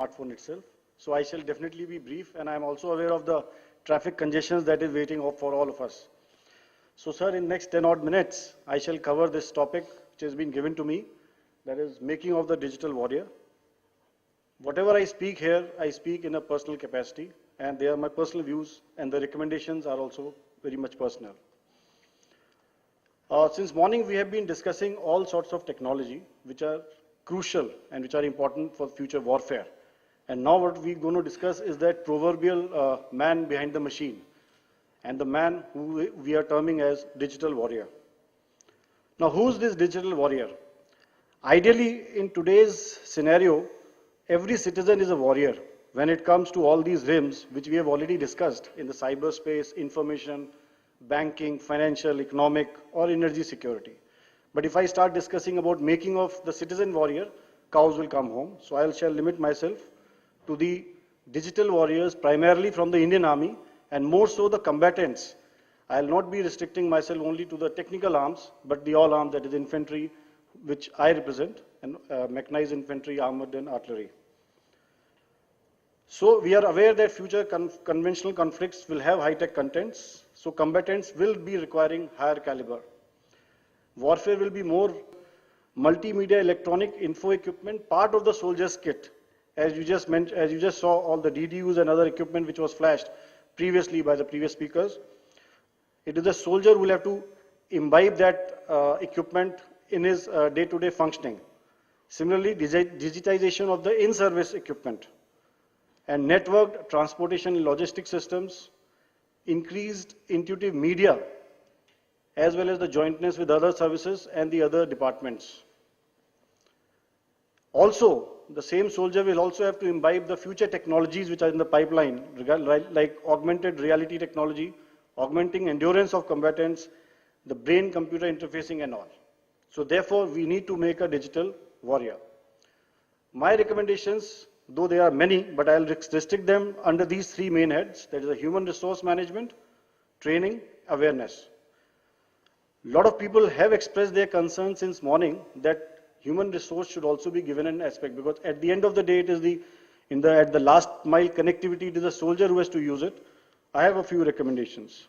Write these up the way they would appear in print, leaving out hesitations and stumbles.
smartphone itself. So I shall definitely be brief, and I am also aware of the traffic congestions that is waiting for all of us. So sir, in next 10 odd minutes, I shall cover this topic which has been given to me, that is making of the digital warrior. Whatever I speak here, I speak in a personal capacity, and they are my personal views, and the recommendations are also very much personal. Since morning, we have been discussing all sorts of technology which are crucial and which are important for future warfare. And now what we're going to discuss is that proverbial man behind the machine, and the man who we are terming as digital warrior. Now, who's this digital warrior? Ideally, in today's scenario, every citizen is a warrior when it comes to all these realms which we have already discussed in the cyberspace, information, banking, financial, economic, or energy security. But if I start discussing about making of the citizen warrior, cows will come home. So I shall limit myself to the digital warriors primarily from the Indian Army, and more so the combatants. I will not be restricting myself only to the technical arms, but the all arms, that is infantry, which I represent, and mechanized infantry, armored and artillery. So we are aware that future conventional conflicts will have high-tech contents, so combatants will be requiring higher caliber. Warfare will be more multimedia electronic info equipment, part of the soldier's kit. As you just mentioned, as you just saw all the DDUs and other equipment which was flashed previously by the previous speakers. It is the soldier who will have to imbibe that equipment in his day-to-day functioning. Similarly, digitization of the in-service equipment and networked transportation and logistics systems, increased intuitive media, as well as the jointness with other services and the other departments. Also, the same soldier will also have to imbibe the future technologies which are in the pipeline, like augmented reality technology, augmenting endurance of combatants, the brain-computer interfacing and all. So therefore, we need to make a digital warrior. My recommendations, though there are many, but I'll restrict them under these three main heads, that is the human resource management, training, awareness. A lot of people have expressed their concerns since morning that human resource should also be given an aspect, because at the end of the day, it is at the last mile connectivity, it is the soldier who has to use it. I have a few recommendations.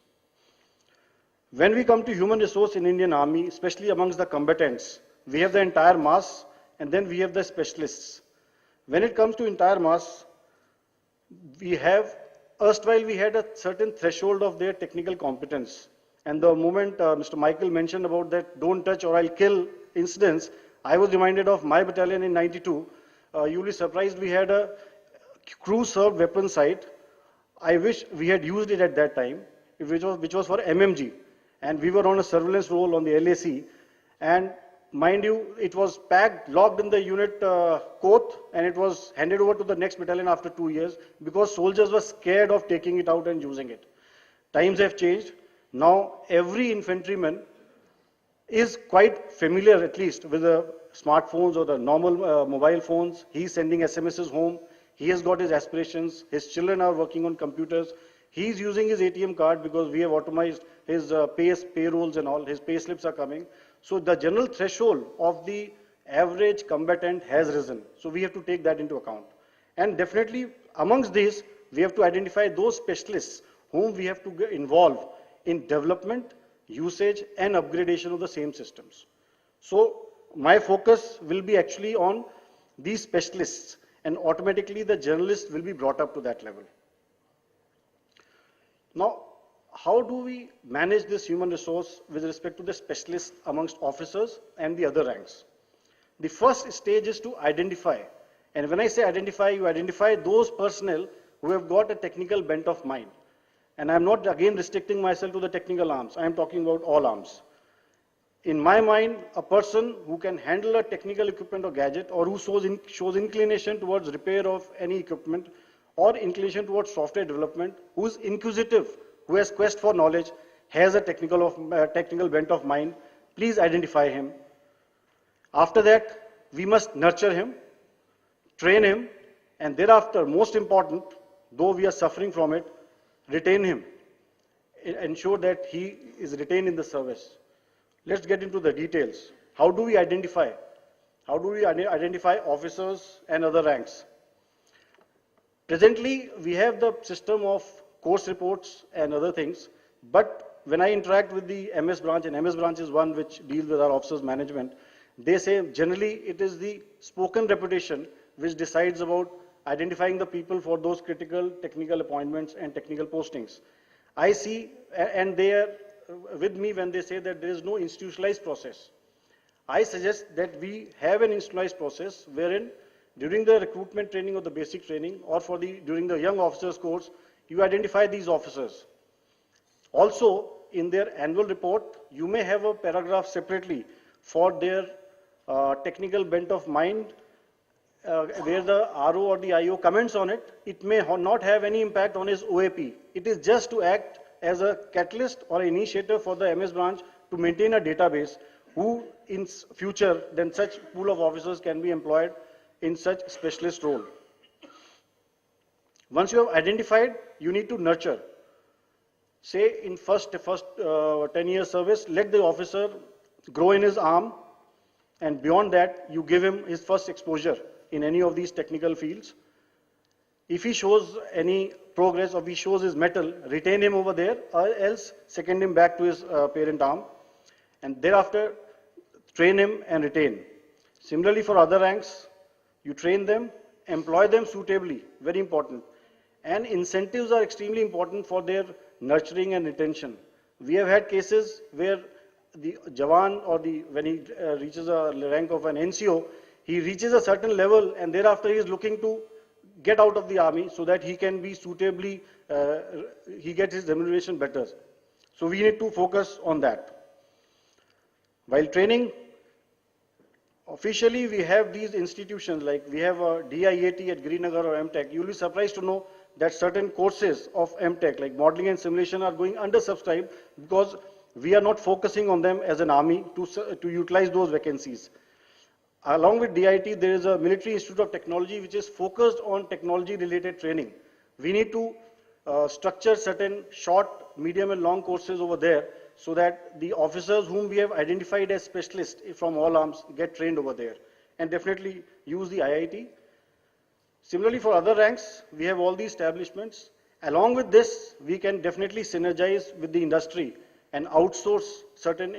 When we come to human resource in Indian Army, especially amongst the combatants, we have the entire mass and then we have the specialists. When it comes to entire mass, we have, erstwhile we had a certain threshold of their technical competence. And the moment Mr. Michael mentioned about that don't touch or I'll kill incidents, I was reminded of my battalion in 92. You'll be surprised, we had a crew-served weapon sight. I wish we had used it at that time, which was for MMG. And we were on a surveillance role on the LAC. And mind you, it was packed, locked in the unit coat, and it was handed over to the next battalion after 2 years because soldiers were scared of taking it out and using it. Times have changed. Now every infantryman is quite familiar, at least, with the smartphones or the normal mobile phones. He's sending SMSs home. He has got his aspirations. His children are working on computers. He's using his ATM card because we have automated his payrolls and all. His pay slips are coming. So the general threshold of the average combatant has risen. So we have to take that into account. And definitely amongst these, we have to identify those specialists whom we have to involve in development, usage and upgradation of the same systems. So my focus will be actually on these specialists, and automatically the journalists will be brought up to that level. Now, how do we manage this human resource with respect to the specialists amongst officers and the other ranks? The first stage is to identify. And when I say identify, you identify those personnel who have got a technical bent of mind. And I'm not again restricting myself to the technical arms. I am talking about all arms. In my mind, a person who can handle a technical equipment or gadget, or who shows inclination towards repair of any equipment, or inclination towards software development, who is inquisitive, who has quest for knowledge, has a technical bent of mind, please identify him. After that, we must nurture him, train him, and thereafter, most important, though we are suffering from it, retain him. Ensure that he is retained in the service. Let's get into the details. How do we identify? How do we identify officers and other ranks? Presently, we have the system of course reports and other things, but when I interact with the MS branch, and MS branch is one which deals with our officers management, they say generally it is the spoken reputation which decides about identifying the people for those critical technical appointments and technical postings. I see, and they are with me when they say that there is no institutionalized process. I suggest that we have an institutionalized process wherein during the recruitment training or the basic training or during the young officers course, you identify these officers. Also, in their annual report, you may have a paragraph separately for their technical bent of mind, where the RO or the IO comments on it. It may not have any impact on his OAP. It is just to act as a catalyst or initiator for the MS branch to maintain a database who in future then such pool of officers can be employed in such specialist role. Once you have identified, you need to nurture. Say in first 10-year service, let the officer grow in his arm, and beyond that, you give him his first exposure in any of these technical fields. If he shows any progress or he shows his mettle, retain him over there, or else second him back to his parent arm, and thereafter train him and retain. Similarly, for other ranks, you train them, employ them suitably, very important. And incentives are extremely important for their nurturing and retention. We have had cases where the Jawan or when he reaches a rank of an NCO, he reaches a certain level and thereafter he is looking to get out of the army so that he can be suitably, he gets his remuneration better. So we need to focus on that. While training, officially we have these institutions like we have a DIAT at Greennagar or MTech. You will be surprised to know that certain courses of MTech like modeling and simulation are going undersubscribed because we are not focusing on them as an army to utilize those vacancies. Along with DIT, there is a Military Institute of Technology which is focused on technology-related training. We need to structure certain short, medium and long courses over there so that the officers whom we have identified as specialists from all arms get trained over there, and definitely use the IIT. Similarly, for other ranks, we have all these establishments. Along with this, we can definitely synergize with the industry and outsource certain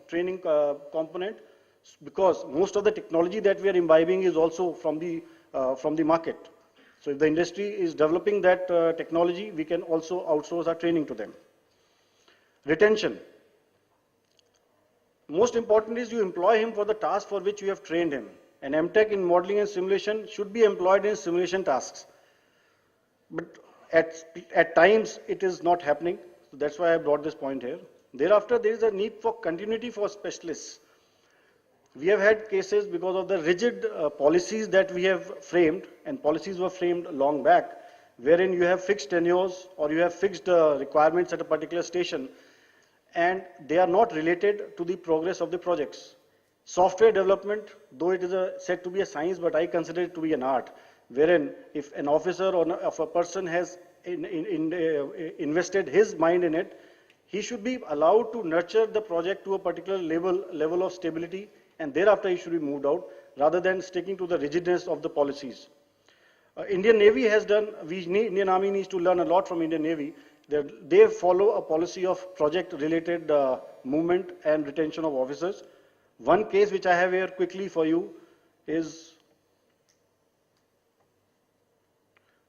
training component, because most of the technology that we are imbibing is also from the market. So if the industry is developing that technology, we can also outsource our training to them. Retention. Most important is you employ him for the task for which you have trained him. An MTech in modeling and simulation should be employed in simulation tasks. But at times it is not happening. So that's why I brought this point here. Thereafter, there is a need for continuity for specialists. We have had cases because of the rigid policies that we have framed, and policies were framed long back, wherein you have fixed tenures or you have fixed requirements at a particular station, and they are not related to the progress of the projects. Software development, though it is said to be a science, but I consider it to be an art, wherein if an officer or if a person has invested his mind in it, he should be allowed to nurture the project to a particular level of stability, and thereafter he should be moved out, rather than sticking to the rigidness of the policies. Indian Navy has done, Indian Army needs to learn a lot from Indian Navy. They follow a policy of project-related movement and retention of officers. One case which I have here quickly for you is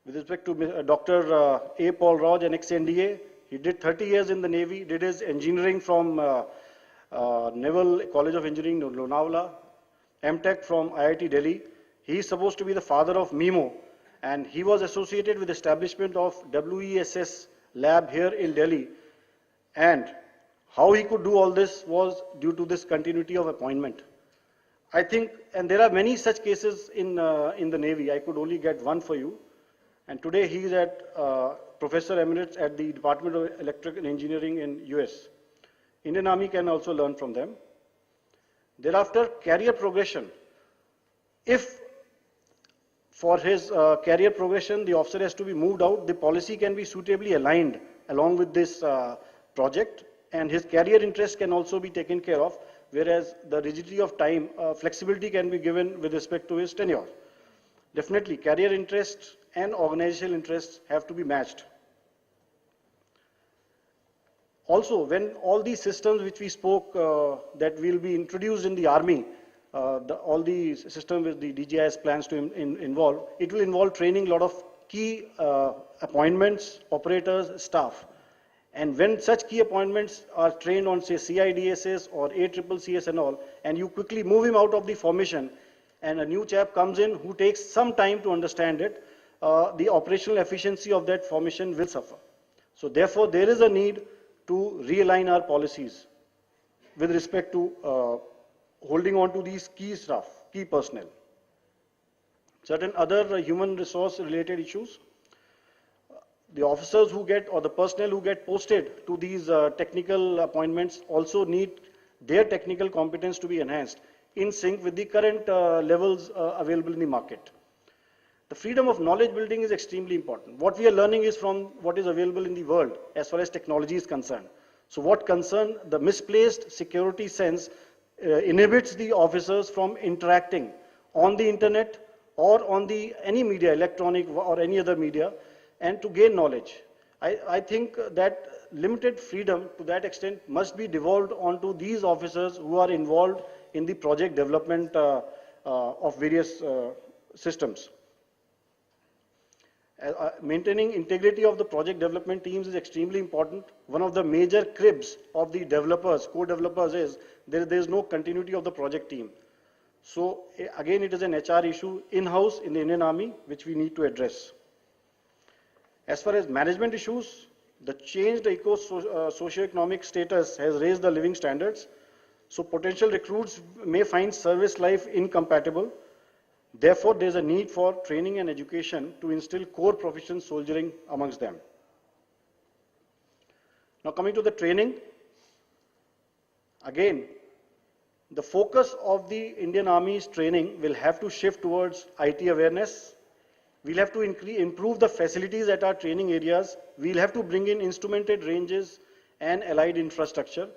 with respect to Dr. A. Paul Raj, an ex-NDA. He did 30 years in the Navy, did his engineering from Naval College of Engineering, Lonavala, MTech from IIT Delhi. He is supposed to be the father of MIMO, and he was associated with the establishment of WESS lab here in Delhi. And how he could do all this was due to this continuity of appointment. I think, and there are many such cases in the Navy. I could only get one for you. And today he is at Professor Emeritus at the Department of Electrical Engineering in US. Indian Army can also learn from them. Thereafter, career progression. If for his career progression, the officer has to be moved out, the policy can be suitably aligned along with this project, and his career interest can also be taken care of, whereas the rigidity of time, flexibility can be given with respect to his tenure. Definitely, career interest and organizational interests have to be matched. Also, when all these systems which we spoke that will be introduced in the army, all the systems which the DGIS plans to involve, it will involve training a lot of key appointments, operators, staff. And when such key appointments are trained on, say, CIDSS or ACCCS and all, and you quickly move him out of the formation, and a new chap comes in who takes some time to understand it, the operational efficiency of that formation will suffer. So therefore, there is a need to realign our policies with respect to holding on to these key staff, key personnel. Certain other human resource related issues. The officers who get, or the personnel who get posted to these technical appointments also need their technical competence to be enhanced in sync with the current levels available in the market. The freedom of knowledge building is extremely important. What we are learning is from what is available in the world as far as technology is concerned. So what concern the misplaced security sense inhibits the officers from interacting on the internet or on the any media, electronic or any other media, and to gain knowledge. I think that limited freedom to that extent must be devolved onto these officers who are involved in the project development of various systems. Maintaining integrity of the project development teams is extremely important. One of the major cribs of the developers, co-developers, is there is no continuity of the project team. So again, it is an HR issue in-house in the Indian Army, which we need to address. As far as management issues, the changed socio-economic status has raised the living standards. So potential recruits may find service life incompatible. Therefore, there is a need for training and education to instill core profession soldiering amongst them. Now coming to the training, again, the focus of the Indian Army's training will have to shift towards IT awareness. We'll have to improve the facilities at our training areas. We'll have to bring in instrumented ranges and allied infrastructure.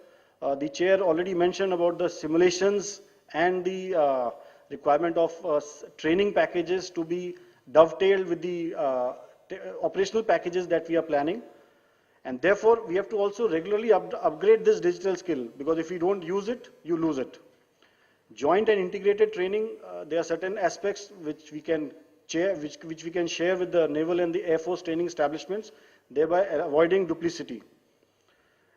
The chair already mentioned about the simulations and the requirement of training packages to be dovetailed with the operational packages that we are planning. And therefore, we have to also regularly upgrade this digital skill, because if you don't use it, you lose it. Joint and integrated training, there are certain aspects which we can share, which we can share with the Naval and the Air Force training establishments, thereby avoiding duplicity.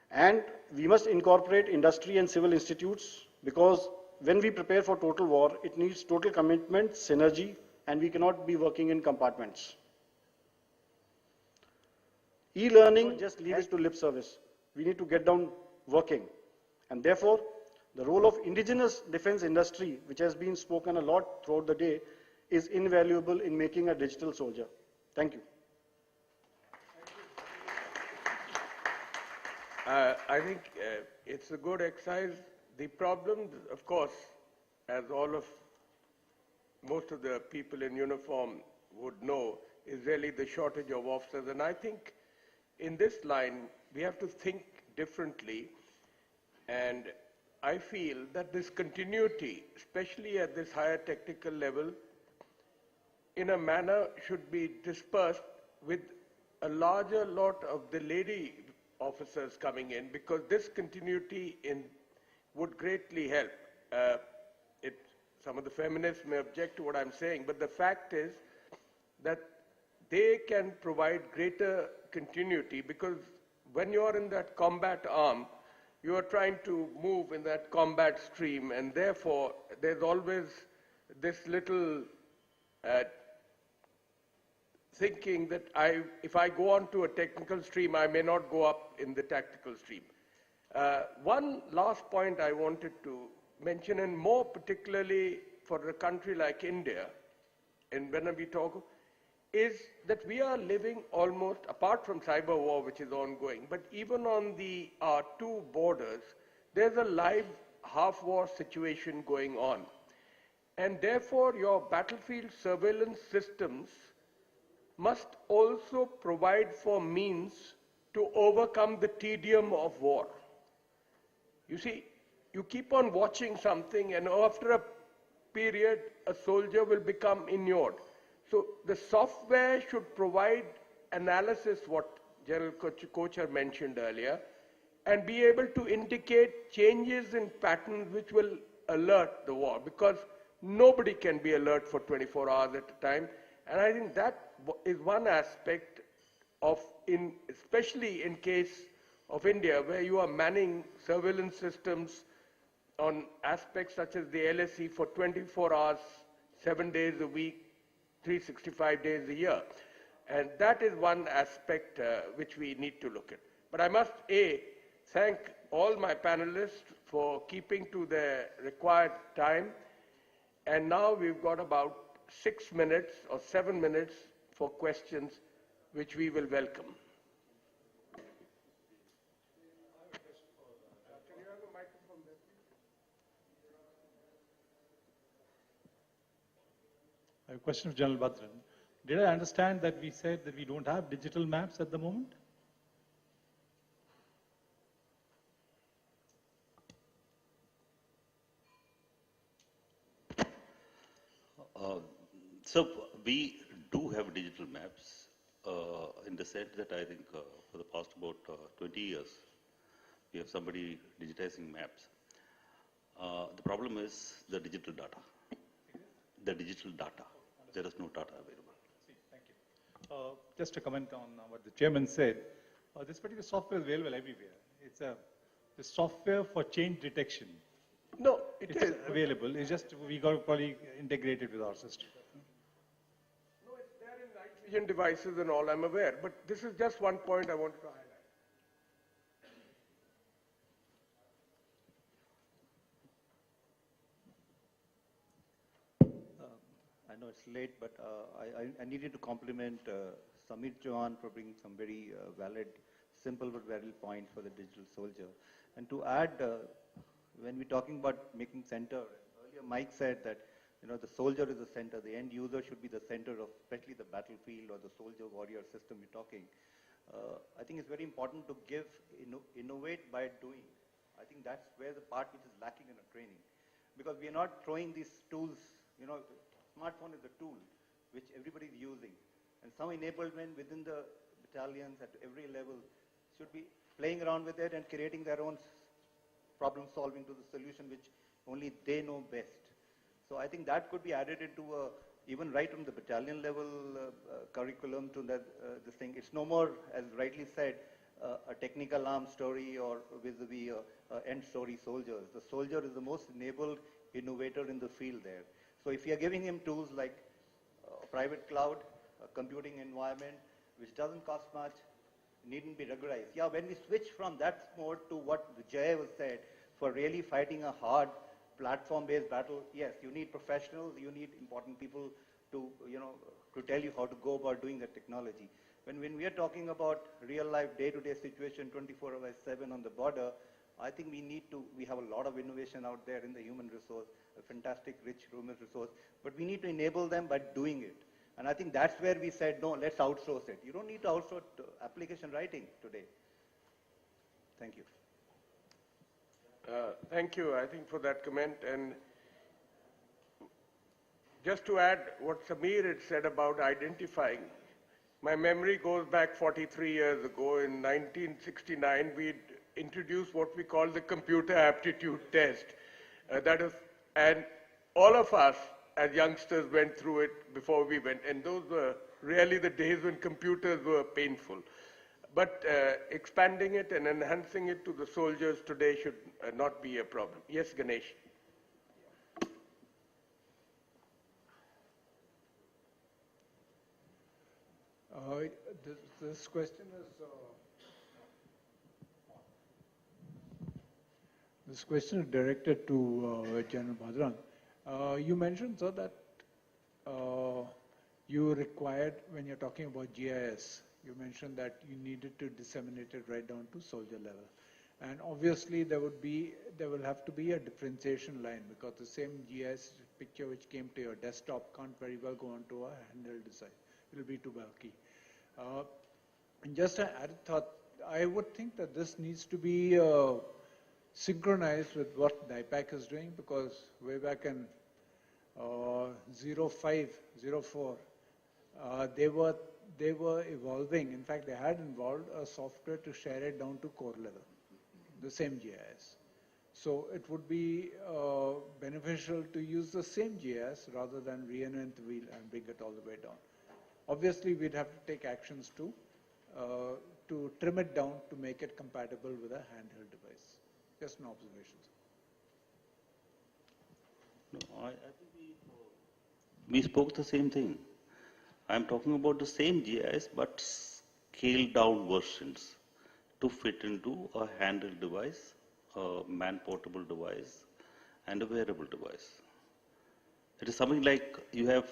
And we must incorporate industry and civil institutes, because when we prepare for total war, it needs total commitment, synergy, and we cannot be working in compartments. E-learning, just leave it to lip service. We need to get down working. And therefore, the role of indigenous defense industry, which has been spoken a lot throughout the day, is invaluable in making a digital soldier. Thank you. I think it's a good exercise. The problem, of course, as most of the people in uniform would know, is really the shortage of officers. And I think in this line, we have to think differently. And I feel that this continuity, especially at this higher technical level, in a manner should be dispersed with a larger lot of the lady officers coming in, because this continuity would greatly help. Some of the feminists may object to what I'm saying, but the fact is that they can provide greater continuity, because when you're in that combat arm, you are trying to move in that combat stream, and therefore there's always this little thinking that if I go on to a technical stream, I may not go up in the tactical stream. One last point I wanted to mention, and more particularly for a country like India, and when we talk, is that we are living almost, apart from cyber war, which is ongoing, but even on our two borders, there's a live half-war situation going on. And therefore, your battlefield surveillance systems must also provide for means to overcome the tedium of war. You see, you keep on watching something, and after a period, a soldier will become inured. So the software should provide analysis, what General Kochhar mentioned earlier, and be able to indicate changes in patterns which will alert the war, because nobody can be alert for 24 hours at a time. And I think that is one aspect of, especially in case of India, where you are manning surveillance systems on aspects such as the LSE for 24 hours, 7 days a week, 365 days a year. And that is one aspect which we need to look at. But I must, thank all my panelists for keeping to the required time. And now we've got about 6 minutes or 7 minutes for questions, which we will welcome. I have a question of General Bhadran. Did I understand that we said that we don't have digital maps at the moment? So we do have digital maps in the sense that I think for the past about 20 years, we have somebody digitizing maps. The problem is the digital data. The digital data. There is no data available. Thank you. Just a comment on what the chairman said. This particular software is available everywhere. It's the software for change detection. No, It's available. It's just we got to probably integrate it with our system. No, it's there in night vision devices and all, I'm aware. But this is just one point I wanted to highlight. I know it's late, but I needed to compliment Samir Chauhan for bringing some very valid, simple but valid points for the digital soldier. And to add, when we're talking about making center, earlier Mike said that the soldier is the center, the end user should be the center of especially the battlefield or the soldier warrior system we're talking. I think it's very important to innovate by doing. I think that's where the part which is lacking in our training. Because we are not throwing these tools, smartphone is a tool which everybody is using. And some enablement within the battalions at every level should be playing around with it and creating their own problem solving to the solution which only they know best. So I think that could be added into even right from the battalion level curriculum to that this thing. It's no more, as rightly said, a technical arm story or vis-a-vis end story soldiers. The soldier is the most enabled innovator in the field there. So if you are giving him tools like private cloud, computing environment, which doesn't cost much, needn't be regularized. Yeah, when we switch from that mode to what Vijay was said, for really fighting a hard platform-based battle, yes, you need professionals, you need important people to, to tell you how to go about doing the technology. When we are talking about real-life, day-to-day situation, 24/7 on the border, I think we have a lot of innovation out there in the human resource, a fantastic, rich human resource, but we need to enable them by doing it. And I think that's where we said, no, let's outsource it. You don't need to outsource application writing today. Thank you. Thank you, I think, for that comment. And just to add what Samir had said about identifying, my memory goes back 43 years ago. In 1969, we introduced what we call the computer aptitude test. And all of us as youngsters went through it before we went. And those were really the days when computers were painful. But expanding it and enhancing it to the soldiers today should not be a problem. Yes, Ganesh. This question is directed to General Bhadran. You mentioned, sir, that you required, when you're talking about GIS, you mentioned that you needed to disseminate it right down to soldier level. And obviously there will have to be a differentiation line, because the same GIS picture which came to your desktop can't very well go onto a handheld device. It will be too bulky. And just an added thought, I would think that this needs to be synchronized with what DIPAC is doing, because way back in 05, 04, they were evolving. In fact, they had involved a software to share it down to core level, the same GIS. So it would be beneficial to use the same GIS rather than reinvent the wheel and bring it all the way down. Obviously, we'd have to take actions to trim it down to make it compatible with a handheld device. Just an observation. No, I think we spoke the same thing. I'm talking about the same GIS, but scaled down versions to fit into a handheld device, a man-portable device, and a wearable device. It is something like you have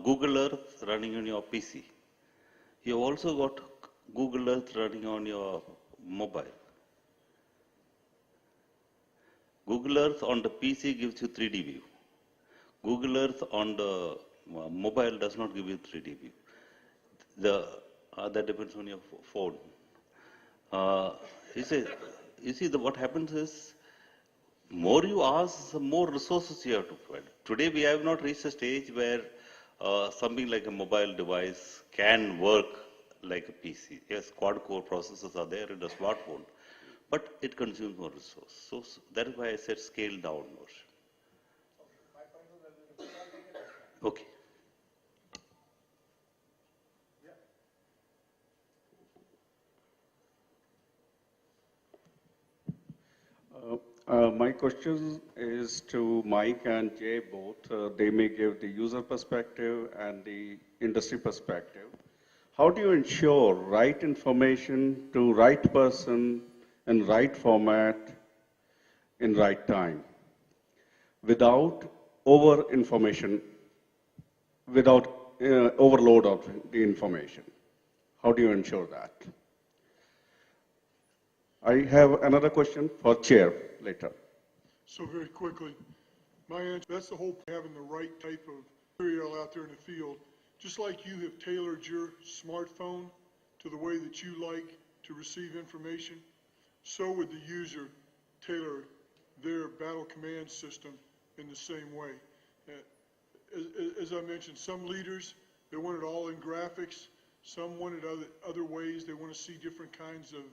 Google Earth running on your PC. You've also got Google Earth running on your mobile. Google Earth on the PC gives you 3D view. Google Earth on the mobile does not give you 3D view. That depends on your phone. You see, what happens is, more you ask, the more resources you have to provide. Today we have not reached a stage where something like a mobile device can work like a PC. Yes, quad-core processors are there in a smartphone, but it consumes more resources. So that is why I said scale down version. Okay. My question is to Mike and Jay both. They may give the user perspective and the industry perspective. How do you ensure right information to right person in right format in right time without over-information, without overload of the information? How do you ensure that? I have another question for Chair later. So very quickly, my answer, that's the whole point, having the right type of material out there in the field. Just like you have tailored your smartphone to the way that you like to receive information, so would the user tailor their battle command system in the same way. As I mentioned, some leaders, they want it all in graphics. Some wanted other ways. They want to see different kinds of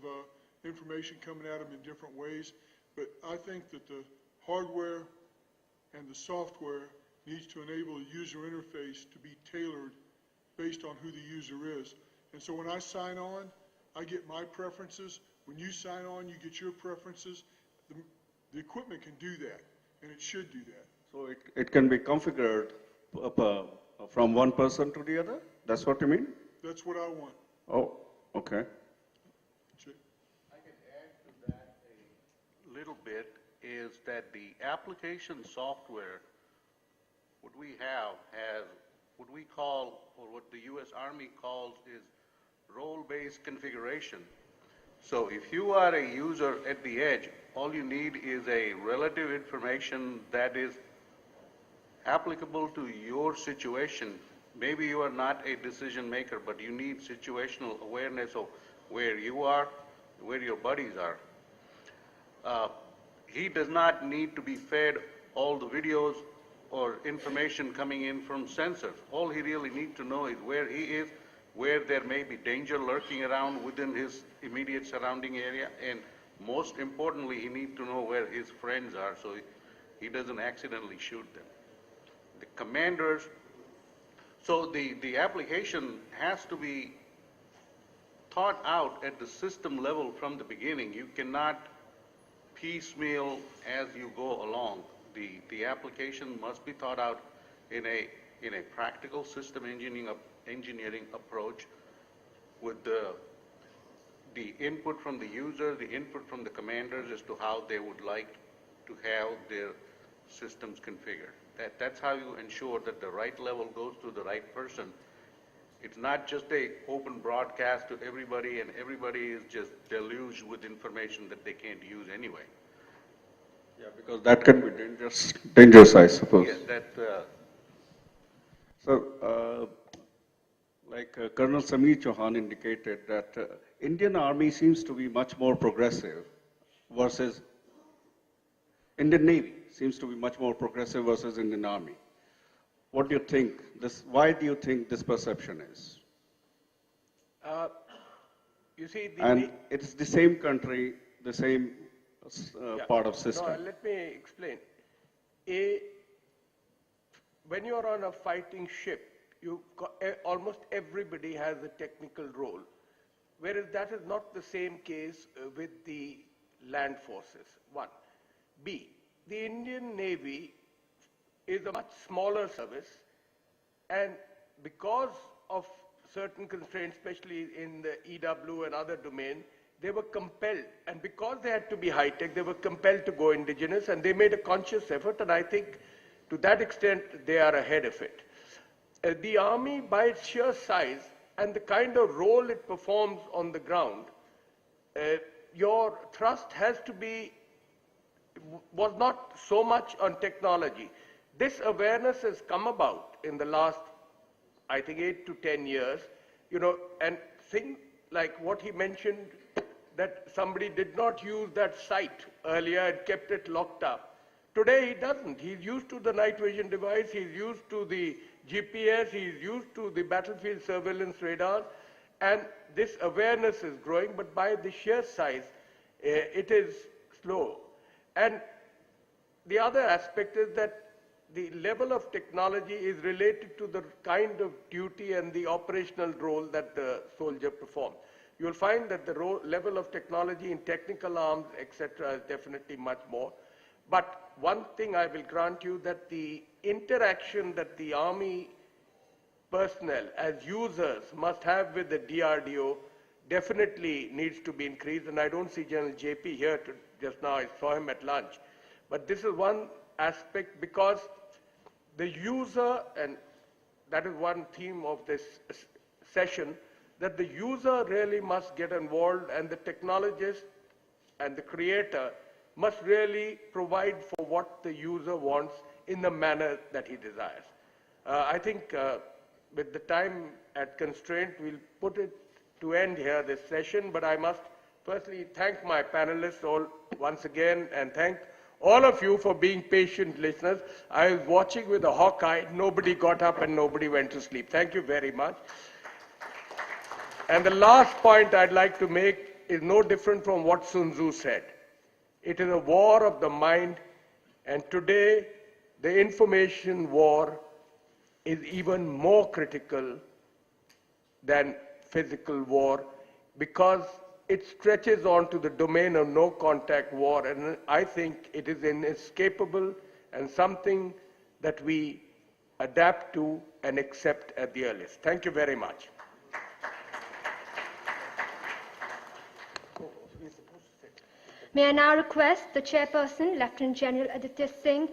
information coming at them in different ways. But I think that the hardware and the software needs to enable a user interface to be tailored based on who the user is. And so when I sign on, I get my preferences. When you sign on, you get your preferences. The equipment can do that, and it should do that. So it can be configured from one person to the other? That's what you mean? That's what I want. Oh, okay. I can add to that a little bit, is that the application software, what we have has what we call, or what the U.S. Army calls, is role-based configuration. So if you are a user at the edge, all you need is a relative information that is applicable to your situation. Maybe you are not a decision maker, but you need situational awareness of where you are, where your buddies are. He does not need to be fed all the videos or information coming in from sensors. All he really needs to know is where he is, where there may be danger lurking around within his immediate surrounding area, and most importantly, he needs to know where his friends are so he doesn't accidentally shoot them. The commanders, so the application has to be thought out at the system level from the beginning. You cannot piecemeal as you go along. The application must be thought out in a practical system engineering approach with the input from the user, the input from the commanders as to how they would like to have their systems configured. That's how you ensure that the right level goes to the right person. It's not just a open broadcast to everybody and everybody is just deluged with information that they can't use anyway. Yeah, because that can be dangerous, I suppose. Yeah, So, like Colonel Samir Chauhan indicated that Indian Army seems to be much more progressive versus Indian Navy seems to be much more progressive versus Indian Army. What do you think? Why do you think this perception is? You see, And it's the same country, the same part of system. No, let me explain. When you're on a fighting ship, almost everybody has a technical role, whereas that is not the same case with the land forces, one. B, the Indian Navy is a much smaller service, and because of certain constraints, especially in the EW and other domain, they were compelled, and because they had to be high-tech, they were compelled to go indigenous, and they made a conscious effort, and I think to that extent, they are ahead of it. The Army, by its sheer size and the kind of role it performs on the ground, your thrust was not so much on technology. This awareness has come about in the last, I think, 8 to 10 years, and things like what he mentioned, that somebody did not use that site earlier and kept it locked up. Today he doesn't. He's used to the night vision device, he's used to the GPS, he's used to the battlefield surveillance radar, and this awareness is growing, but by the sheer size, it is slow. And the other aspect is that the level of technology is related to the kind of duty and the operational role that the soldier performs. You'll find that the level of technology in technical arms, etc., is definitely much more. But one thing I will grant you, that the interaction that the Army personnel as users must have with the DRDO definitely needs to be increased. And I don't see General JP here just now, I saw him at lunch. But this is one aspect, because the user, and that is one theme of this session, that the user really must get involved, and the technologist and the creator must really provide for what the user wants in the manner that he desires. I think with the time at constraint, we'll put it to end here, this session, but I must firstly thank my panelists all once again, and thank all of you for being patient listeners. I was watching with a hawk eye. Nobody got up and nobody went to sleep. Thank you very much. And the last point I'd like to make is no different from what Sun Tzu said. It is a war of the mind, and today the information war is even more critical than physical war, because it stretches on to the domain of no-contact war, and I think it is inescapable and something that we adapt to and accept at the earliest. Thank you very much. May I now request the chairperson, Lieutenant General Aditya Singh,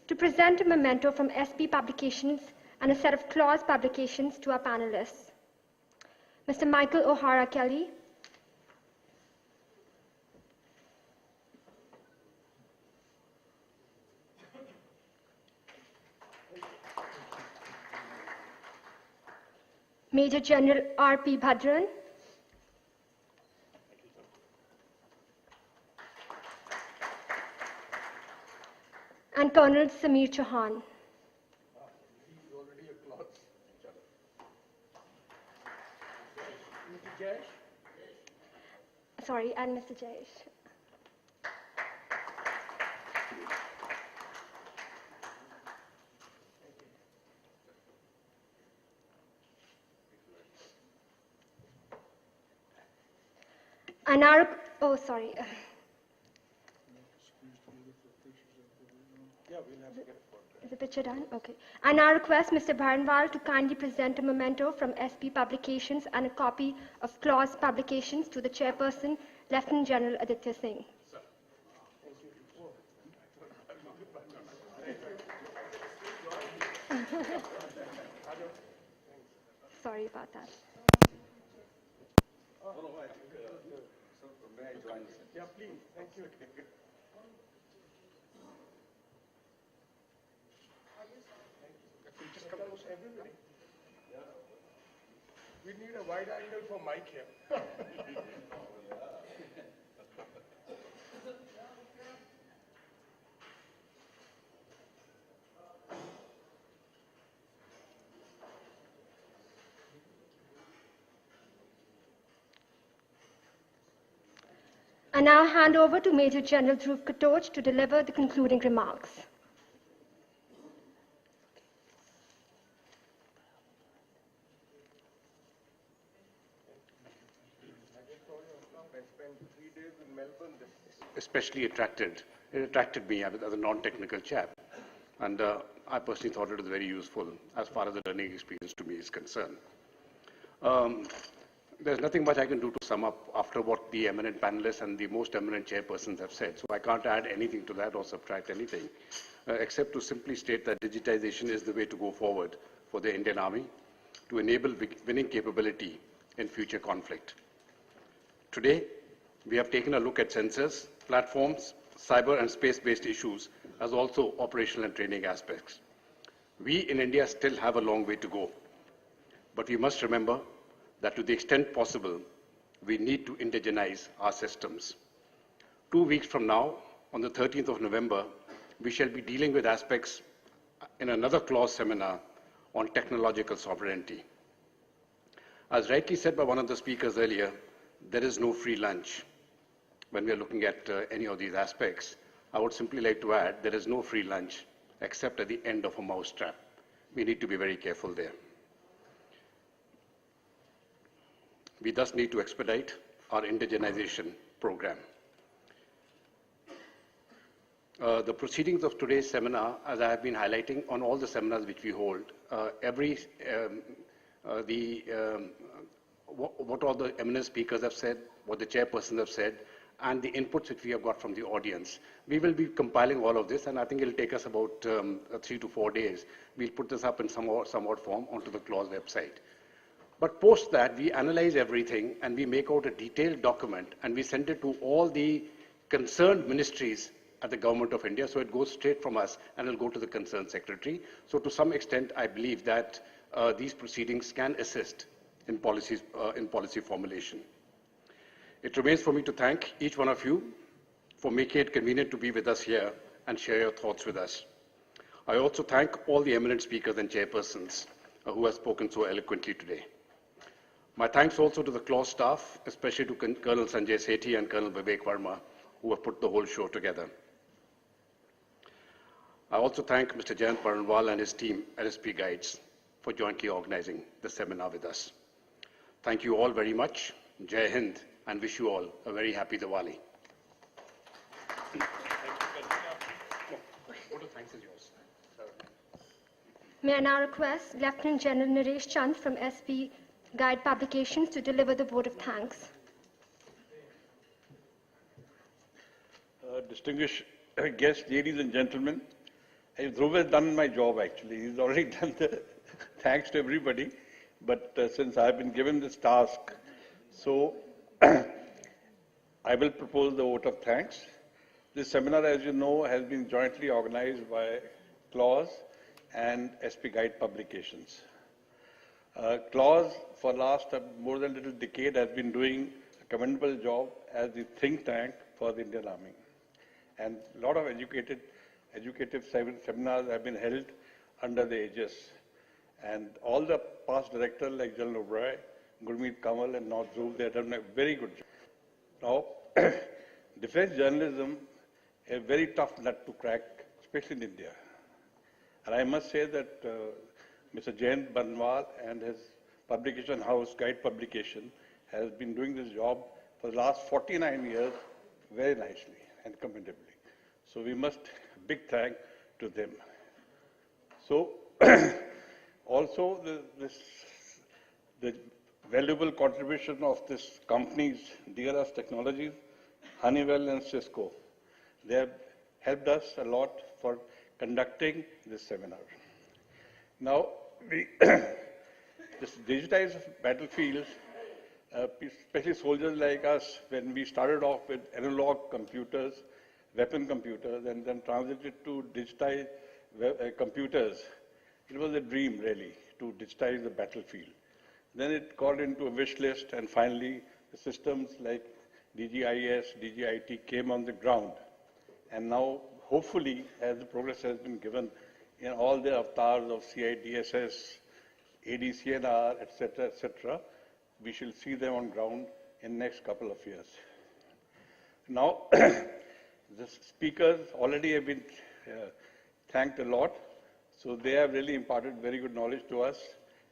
to present a memento from SP Publications and a set of clause publications to our panelists. Mr. Michael O'Hara Kelly. Major General R.P. Bhadran. And Colonel Samir Chauhan. Sorry, and Mr. Jayesh. And our, oh, sorry. Is the picture done? Okay. I now request Mr. Bharanwal to kindly present a memento from SP Publications and a copy of clause publications to the chairperson, Lieutenant General Aditya Singh. Sorry about that. Yeah, please. Thank you. Everybody. Yeah. We need a wide angle for Mike here. I now hand over to Major General Dhruv Katoch to deliver the concluding remarks. Especially it attracted me as a non-technical chap. And I personally thought it was very useful as far as the learning experience to me is concerned. There's nothing much I can do to sum up after what the eminent panelists and the most eminent chairpersons have said. So I can't add anything to that or subtract anything, except to simply state that digitization is the way to go forward for the Indian Army to enable winning capability in future conflict. Today, we have taken a look at sensors, platforms, cyber and space-based issues, as also operational and training aspects. We in India still have a long way to go, but we must remember that to the extent possible, we need to indigenize our systems. 2 weeks from now, on the 13th of November, we shall be dealing with aspects in another clause seminar on technological sovereignty. As rightly said by one of the speakers earlier, there is no free lunch when we are looking at any of these aspects. I would simply like to add, there is no free lunch except at the end of a mousetrap. We need to be very careful there. We thus need to expedite our indigenization program. The proceedings of today's seminar, as I have been highlighting on all the seminars which we hold, what all the eminent speakers have said, what the chairpersons have said, and the inputs which we have got from the audience. We will be compiling all of this, and I think it will take us about 3 to 4 days. We'll put this up in some odd form onto the clause website. But post that, we analyze everything, and we make out a detailed document, and we send it to all the concerned ministries at the Government of India, so it goes straight from us, and it'll go to the concerned secretary. So to some extent, I believe that these proceedings can assist in policy formulation. It remains for me to thank each one of you for making it convenient to be with us here and share your thoughts with us. I also thank all the eminent speakers and chairpersons who have spoken so eloquently today. My thanks also to the clause staff, especially to Colonel Sanjay Sethi and Colonel Vivek Verma, who have put the whole show together. I also thank Mr. Jayant Baranwal and his team at SP Guides for jointly organizing the seminar with us. Thank you all very much. Jai Hind, and wish you all a very happy Diwali. May I now request Lieutenant General Naresh Chand from SP Guide Publications to deliver the vote of thanks. Distinguished guests, ladies and gentlemen, Dhruv has done my job actually. He's already done the thanks to everybody. But since I've been given this task, so I will propose the vote of thanks. This seminar, as you know, has been jointly organized by Clause and SP Guide Publications. Clause, for last more than a little decade, has been doing a commendable job as the think tank for the Indian Army. And a lot of educative seminars have been held under the aegis. And all the past directors like General Oberoi, Gurmeet Kamal and now Dhruv, they have done a very good job. Now, defense journalism is a very tough nut to crack, especially in India. And I must say that Mr. Jayant Baranwal and his publication house, Guide Publication, has been doing this job for the last 49 years very nicely and commendably. So we must big thank to them. So also the valuable contribution of this companies, DRS Technologies, Honeywell and Cisco. They have helped us a lot for conducting this seminar. Now, this digitized battlefields, especially soldiers like us, when we started off with analog computers, weapon computers, and then transited to digitized computers, it was a dream really to digitize the battlefield. Then it got into a wish list, and finally the systems like DGIS, DGIT came on the ground. And now, hopefully, as the progress has been given in all the avatars of CIDSS, ADCNR, etc., we shall see them on ground in the next couple of years. Now, the speakers already have been thanked a lot. So they have really imparted very good knowledge to us,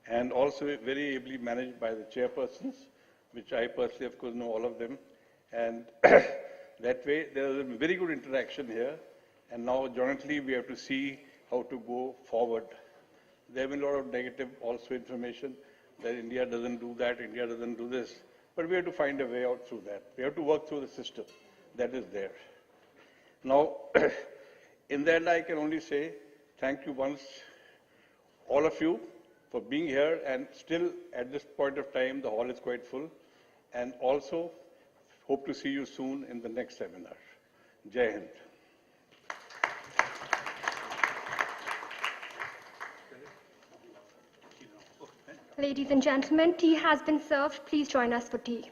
and also very ably managed by the chairpersons, which I personally, of course, know all of them. And that way, there is a very good interaction here. And now, jointly, we have to see how to go forward. There have been a lot of negative also information that India doesn't do that, India doesn't do this. But we have to find a way out through that. We have to work through the system that is there. Now, in the end, I can only say thank you once, all of you, for being here. And still, at this point of time, the hall is quite full. And also, hope to see you soon in the next seminar. Jai Hind. Ladies and gentlemen, tea has been served. Please join us for tea.